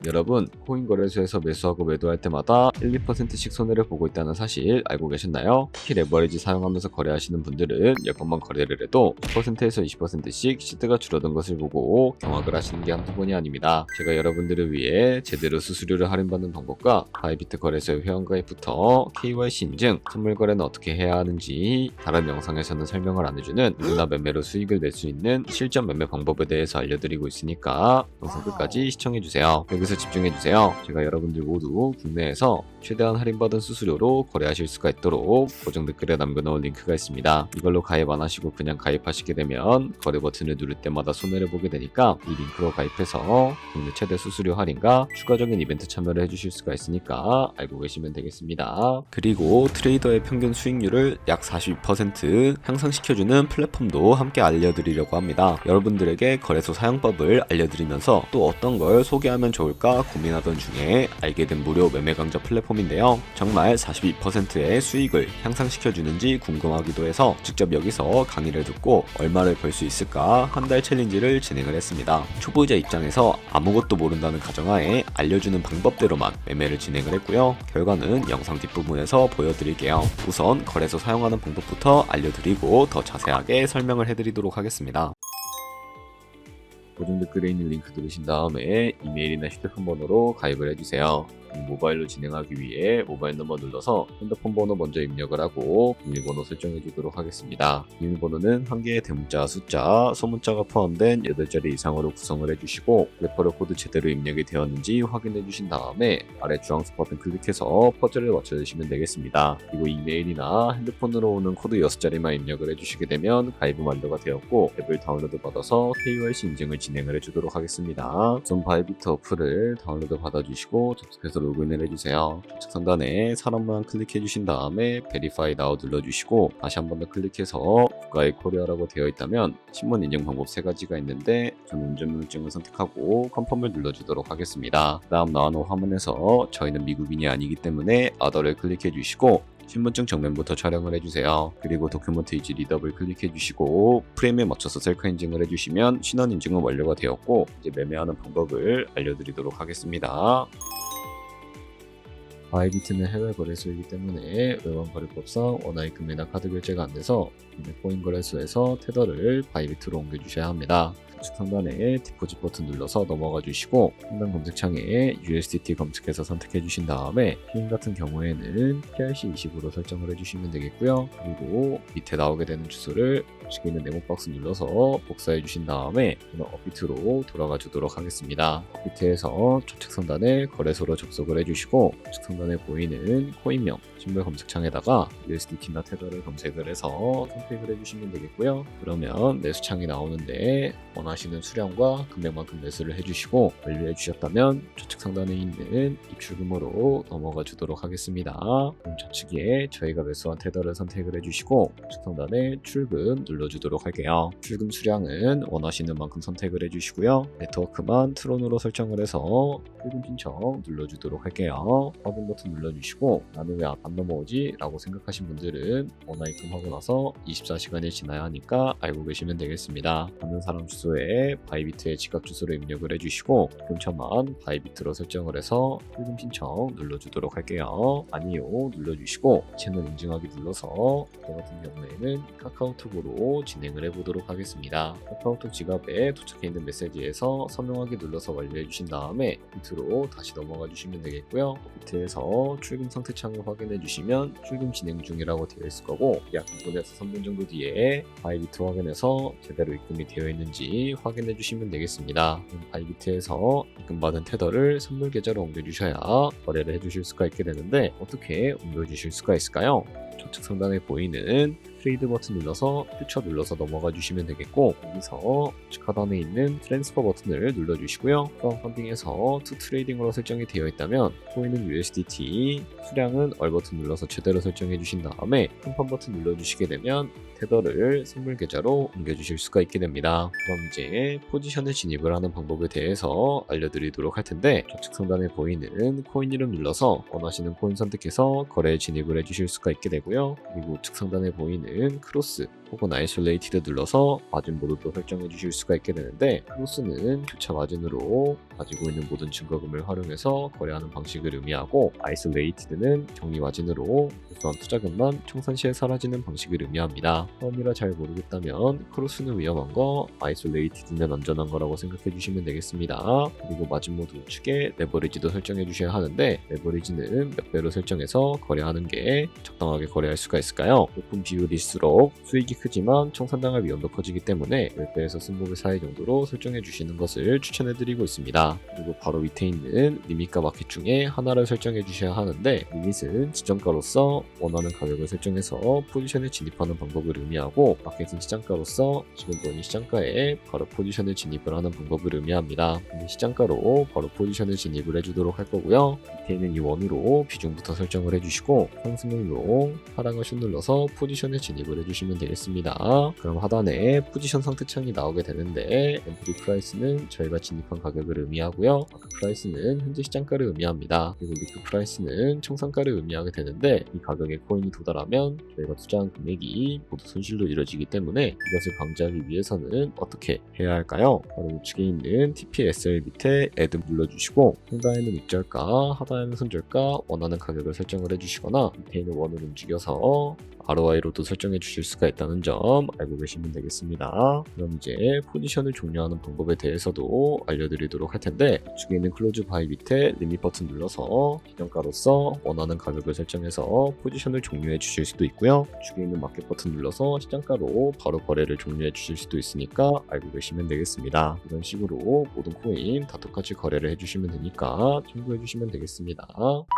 여러분, 코인 거래소에서 매수하고 매도할 때마다 1, 2%씩 손해를 보고 있다는 사실 알고 계셨나요? 특히 레버리지 사용하면서 거래하시는 분들은 여건만 거래를 해도 10%에서 20%씩 시드가 줄어든 것을 보고 경악을 하시는 게 한두 번이 아닙니다. 제가 여러분들을 위해 제대로 수수료를 할인받는 방법과 바이비트 거래소의 회원가입부터 KYC 인증, 선물 거래는 어떻게 해야 하는지 다른 영상에서는 설명을 안 해주는 누구나 매매로 수익을 낼 수 있는 실전 매매 방법에 대해서 알려드리고 있으니까 영상 끝까지 시청해주세요. 여기서 집중해주세요. 제가 여러분들 모두 국내에서 최대한 할인받은 수수료로 거래하실 수가 있도록 고정 댓글에 남겨놓은 링크가 있습니다. 이걸로 가입 안 하시고 그냥 가입하시게 되면 거래 버튼을 누를 때마다 손해를 보게 되니까 이 링크로 가입해서 국내 최대 수수료 할인과 추가적인 이벤트 참여를 해주실 수가 있으니까 알고 계시면 되겠습니다. 그리고 트레이더의 평균 수익률을 약 42% 향상시켜주는 플랫폼도 함께 알려드리려고 합니다. 여러분들에게 거래소 사용법을 알려드리면서 또 어떤 걸 소개하면 좋을까 고민하던 중에 알게 된 무료 매매 강좌 플랫폼인데요. 정말 42%의 수익을 향상시켜주는지 궁금하기도 해서 직접 여기서 강의를 듣고 얼마를 벌 수 있을까 한 달 챌린지를 진행을 했습니다. 초보자 입장에서 아무것도 모른다는 가정하에 알려주는 방법대로만 매매를 진행을 했고요. 결과는 영상 뒷부분에서 보여드릴게요. 우선 거래소 사용하는 방법부터 알려드리고 더 자세하게 설명을 해드리도록 하겠습니다. 고정 댓글에 있는 링크 누르신 다음에 이메일이나 휴대폰 번호로 가입을 해주세요. 모바일로 진행하기 위해 모바일 넘버 눌러서 핸드폰 번호 먼저 입력을 하고 비밀번호 설정해 주도록 하겠습니다. 비밀번호는 한 개의 대문자, 숫자, 소문자가 포함된 8자리 이상으로 구성을 해주시고 레퍼럴 코드 제대로 입력이 되었는지 확인해 주신 다음에 아래 주황색 버튼 클릭해서 퍼즐을 맞춰주시면 되겠습니다. 그리고 이메일이나 핸드폰으로 오는 코드 6자리만 입력을 해주시게 되면 가입은 완료가 되었고 앱을 다운로드 받아서 KYC 인증을 진행을 해주도록 하겠습니다. 우선 바이비트 어플을 다운로드 받아주시고 접속해서 로그인을 해주세요. 좌측 상단에 사람 모양 클릭해 주신 다음에 Verify Now 눌러주시고 다시 한 번 더 클릭해서 국가의 코리아라고 되어 있다면 신문 인증 방법 3가지가 있는데 저는 운전면허증을 선택하고 컨펌을 눌러주도록 하겠습니다. 다음 나오는 화면에서 저희는 미국인이 아니기 때문에 Other를 클릭해 주시고 신분증 정면부터 촬영을 해주세요. 그리고 도큐먼트 이지 리더블 클릭해 주시고 프레임에 맞춰서 셀카 인증을 해주시면 신원 인증은 완료가 되었고 이제 매매하는 방법을 알려드리도록 하겠습니다. 바이비트는 해외 거래소이기 때문에 외환 거래법상 원화입 금매나 카드 결제가 안 돼서 국내 코인 거래소에서 테더를 바이비트로 옮겨주셔야 합니다. 좌측 상단에 디포짓 버튼 눌러서 넘어가 주시고 상단 검색창에 USDT 검색해서 선택해 주신 다음에 피임 같은 경우에는 PRC20으로 설정을 해주시면 되겠고요. 그리고 밑에 나오게 되는 주소를 좌측에 있는 네모 박스 눌러서 복사해 주신 다음에 저는 업비트로 돌아가 주도록 하겠습니다. 업비트에서 좌측 상단에 거래소로 접속을 해주시고 좌측 상단에 보이는 코인명 신발 검색창에다가 USDT나 테더를 검색을 해서 선택을 해주시면 되겠고요. 그러면 매수창이 나오는데 원하시는 수량과 금액만큼 매수를 해주시고 완료해 주셨다면 좌측 상단에 있는 입출금으로 넘어가 주도록 하겠습니다. 그럼 좌측에 저희가 매수한 테더를 선택을 해주시고 좌측 상단에 출금 눌러주도록 할게요. 출금 수량은 원하시는 만큼 선택을 해주시고요. 네트워크만 트론으로 설정을 해서 출금 신청 눌러주도록 할게요. 확인 버튼 눌러주시고 나는 왜 안 넘어오지? 라고 생각하신 분들은 원화입금하고 나서 24시간이 지나야 하니까 알고 계시면 되겠습니다. 받는 사람 주소에 바이비트의 지갑 주소를 입력을 해주시고 입금처만 바이비트로 설정을 해서 출금 신청 눌러주도록 할게요. 아니요 눌러주시고 채널 인증하기 눌러서 저 같은 경우에는 카카오톡으로 진행을 해보도록 하겠습니다. 카카오톡 지갑에 도착해 있는 메시지에서 서명하기 눌러서 완료해 주신 다음에 밑으로 다시 넘어가 주시면 되겠고요. 밑에서 출금 상태 창을 확인해 주시면 출금 진행 중이라고 되어 있을 거고 약 2분에서 3분 정도 뒤에 바이비트 확인해서 제대로 입금이 되어 있는지 확인해 주시면 되겠습니다. 바이비트에서 입금받은 테더를 선물 계좌로 옮겨 주셔야 거래를 해 주실 수가 있게 되는데 어떻게 옮겨 주실 수가 있을까요? 좌측 상단에 보이는 트레이드 버튼 눌러서 퓨처 눌러서 넘어가 주시면 되겠고 여기서 좌측 하단에 있는 트랜스퍼 버튼을 눌러주시고요. 크라운 펀딩에서 투 트레이딩으로 설정이 되어 있다면 보이는 USDT 수량은 얼 버튼 눌러서 제대로 설정해 주신 다음에 컨펌 버튼 눌러주시게 되면 테더를 선물 계좌로 옮겨주실 수가 있게 됩니다. 그럼 이제 포지션에 진입을 하는 방법에 대해서 알려드리도록 할 텐데 좌측 상단에 보이는 코인 이름 눌러서 원하시는 코인 선택해서 거래에 진입을 해주실 수가 있게 되고요. 그리고 우측 상단에 보이는 크로스 혹은 아이솔레이티드 눌러서 마진 모드도 설정해 주실 수가 있게 되는데, 크로스는 교차 마진으로 가지고 있는 모든 증거금을 활용해서 거래하는 방식을 의미하고, 아이솔레이티드는 격리 마진으로 우수한 투자금만 청산 시에 사라지는 방식을 의미합니다. 처음이라 잘 모르겠다면 크로스는 위험한 거, 아이솔레이티드는 안전한 거라고 생각해 주시면 되겠습니다. 그리고 마진 모드 우측에 레버리지도 설정해 주셔야 하는데, 레버리지는 몇 배로 설정해서 거래하는 게 적당하게 거래할 수가 있을까요? 높은 비율일수록 수익이 크지만 청산당할 위험도 커지기 때문에 10배에서 승복의 사이 정도로 설정해 주시는 것을 추천해 드리고 있습니다. 그리고 바로 밑에 있는 리밋과 마켓 중에 하나를 설정해 주셔야 하는데, 리밋은 지정가로서 원하는 가격을 설정해서 포지션에 진입하는 방법을 의미하고, 마켓은 시장가로서 지금 보이는 시장가에 바로 포지션을 진입을 하는 방법을 의미합니다. 시장가로 바로 포지션을 진입을 해주도록 할 거고요. 밑에 있는 이 원으로 비중부터 설정을 해주시고, 상승률로 하단과 슛 눌러서 포지션에 진입을 해주시면 되겠습니다. 그럼 하단에 포지션 상태창이 나오게 되는데, 엔트리 프라이스는 저희가 진입한 가격을 의미하고요. 마크 프라이스는 현재 시장가를 의미합니다. 그리고 리크 프라이스는 청산가를 의미하게 되는데, 이 가격에 코인이 도달하면 저희가 투자한 금액이 모두 손실로 이루어지기 때문에 이것을 방지하기 위해서는 어떻게 해야 할까요? 바로 우측에 있는 TPSL 밑에 Add 눌러주시고, 상단에는 익절가, 하단에는 손절가, 원하는 가격을 설정을 해주시거나, 밑에 있는 원을 움직여서 ROI로도 설정해 주실 수가 있다는 점 알고 계시면 되겠습니다. 그럼 이제 포지션을 종료하는 방법에 대해서도 알려드리도록 할 텐데, 우측에 있는 클로즈 바이 밑에 리밋 버튼 눌러서 기정가로서 원하는 가격을 설정해서 포지션을 종료해 주실 수도 있고요. 우측에 있는 마켓 버튼 눌러서 시장가로 바로 거래를 종료해 주실 수도 있으니까 알고 계시면 되겠습니다. 이런 식으로 모든 코인 다 똑같이 거래를 해주시면 되니까 참고해 주시면 되겠습니다.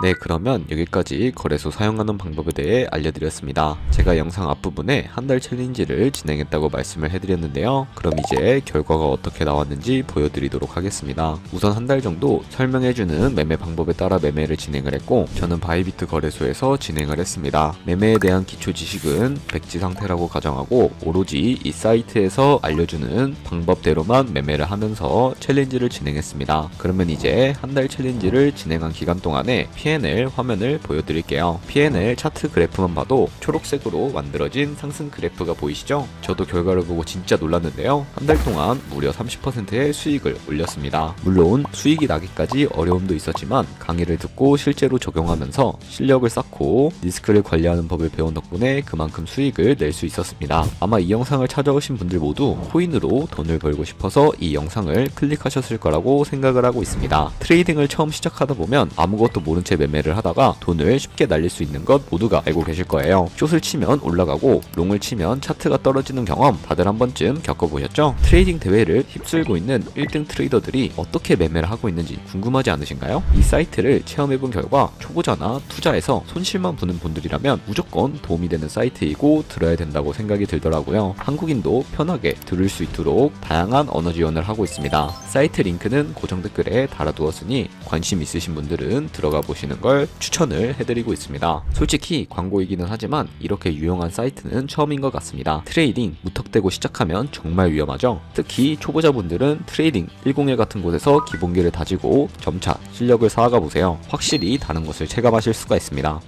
네, 그러면 여기까지 거래소 사용하는 방법에 대해 알려드렸습니다. 제가 영상 앞부분에 한 달 챌린지를 진행했다고 말씀을 해드렸는데요. 그럼 이제 결과가 어떻게 나왔는지 보여드리도록 하겠습니다. 우선 한 달 정도 설명해주는 매매 방법에 따라 매매를 진행을 했고, 저는 바이비트 거래소에서 진행을 했습니다. 매매에 대한 기초 지식은 백지 상태라고 가정하고, 오로지 이 사이트에서 알려주는 방법대로만 매매를 하면서 챌린지를 진행했습니다. 그러면 이제 한 달 챌린지를 진행한 기간 동안에 P&L 화면을 보여드릴게요. P&L 차트 그래프만 봐도 초록색으로 만들어진 상승 그래프가 보이시죠? 저도 결과를 보고 진짜 놀랐는데요. 한 달 동안 무려 30%의 수익을 올렸습니다. 물론 수익이 나기까지 어려움도 있었지만 강의를 듣고 실제로 적용하면서 실력을 쌓고 리스크를 관리하는 법을 배운 덕분에 그만큼 수익을 낼 수 있었습니다. 아마 이 영상을 찾아오신 분들 모두 코인으로 돈을 벌고 싶어서 이 영상을 클릭하셨을 거라고 생각을 하고 있습니다. 트레이딩을 처음 시작하다 보면 아무것도 모른 채 매매를 하다가 돈을 쉽게 날릴 수 있는 것 모두가 알고 계실 거예요. 숏을 치면 올라가고 롱을 치면 차트가 떨어지는 경험 다들 한 번쯤 겪어보셨죠? 트레이딩 대회를 휩쓸고 있는 1등 트레이더들이 어떻게 매매를 하고 있는지 궁금하지 않으신가요? 이 사이트를 체험해본 결과 초보자나 투자에서 손실만 보는 분들이라면 무조건 도움이 되는 사이트이고 들어야 된다고 생각이 들더라고요. 한국인도 편하게 들을 수 있도록 다양한 언어 지원을 하고 있습니다. 사이트 링크는 고정 댓글에 달아두었으니 관심 있으신 분들은 들어가 보시는 걸 추천을 해드리고 있습니다. 솔직히 광고이기는 하지만 이렇게 유용한 사이트는 처음인 것 같습니다. 트레이딩 무턱대고 시작하면 정말 위험하죠. 특히 초보자분들은 트레이딩 101 같은 곳에서 기본기를 다지고 점차 실력을 쌓아가 보세요. 확실히 다른 것을 체감하실 수가 있습니다.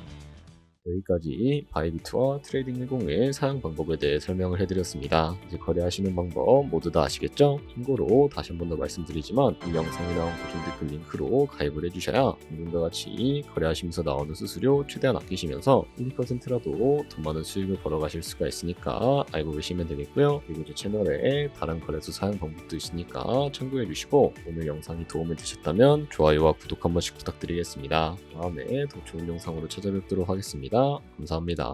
여기까지 바이비트와 트레이딩 101 사용 방법에 대해 설명을 해드렸습니다. 이제 거래하시는 방법 모두 다 아시겠죠? 참고로 다시 한 번 더 말씀드리지만 이 영상에 나온 고정 댓글 링크로 가입을 해주셔야 방금과 같이 거래하시면서 나오는 수수료 최대한 아끼시면서 1~2%라도 더 많은 수익을 벌어가실 수가 있으니까 알고 계시면 되겠고요. 그리고 제 채널에 다른 거래소 사용 방법도 있으니까 참고해주시고, 오늘 영상이 도움이 되셨다면 좋아요와 구독 한 번씩 부탁드리겠습니다. 다음에 더 좋은 영상으로 찾아뵙도록 하겠습니다. 감사합니다.